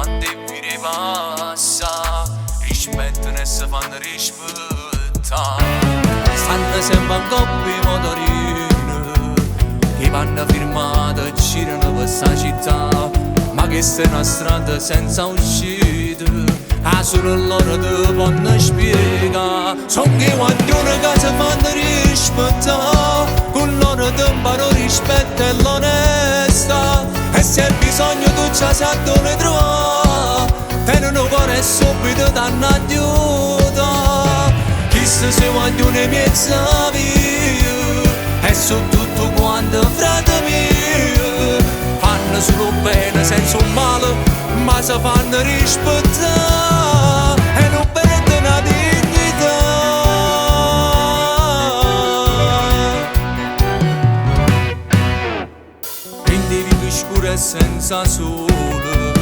quando vire passa, rispettano e si fanno rispettare. Stanno sempre in coppia i motorini che vanno firmati e girano per sta città, ma che sta è una strada senza uscita, solo loro ti possono spiegare. Sono che guaglioni che si fanno rispettare, con loro ti imparo rispetto e l'onestà, e se hai bisogno tu già sai dove trovare, tengono cuore e subito danno aiuto. Chissà se guaglioni miezza via, e su tutto quanto frate mio, fanno solo bene senza un male, ma si fanno rispettare e non perdono la dignità. Individui scuri e senza sole,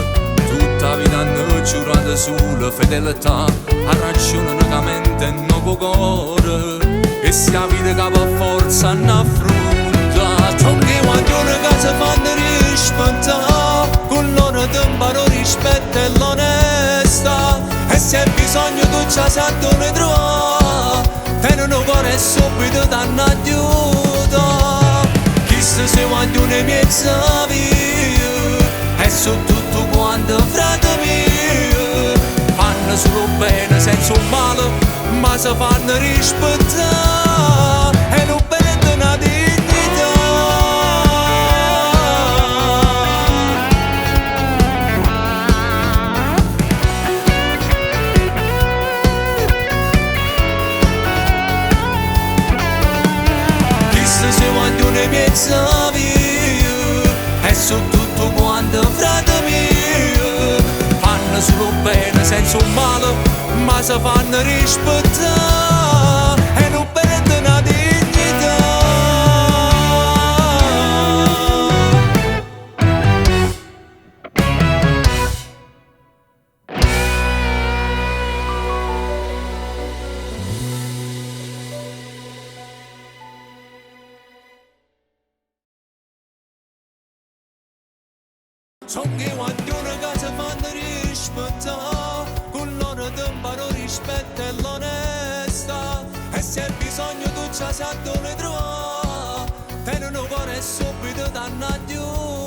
tutta la vita hanno giurato sulla fedeltà, a ragione unicamente e non con cuore, e se la vita che per forza hanno affrontato. Sono che guaglioni che si fanno rispettare, con loro ti imparo rispetto e l'onestà, e se hai bisogno tu già sai dove trovare, tengono cuore e subito danno aiuto. Chissà se guaglioni miezza via, e su tutto quanto frate mio, fanno solo bene senza un male, ma si fanno rispettare e non perdono la dignità. Chissà se guaglioni miezza via, e su tutto quanto frate mio, fanno solo bene senza un male, ma si fanno rispettare e non perdono la dignità. Sono che guaglioni che si fanno rispettare, con loro ti imparo rispetto e l'onestà, e se hai bisogno tu già sai dove trovare, tengono cuore e subito danno aiuto.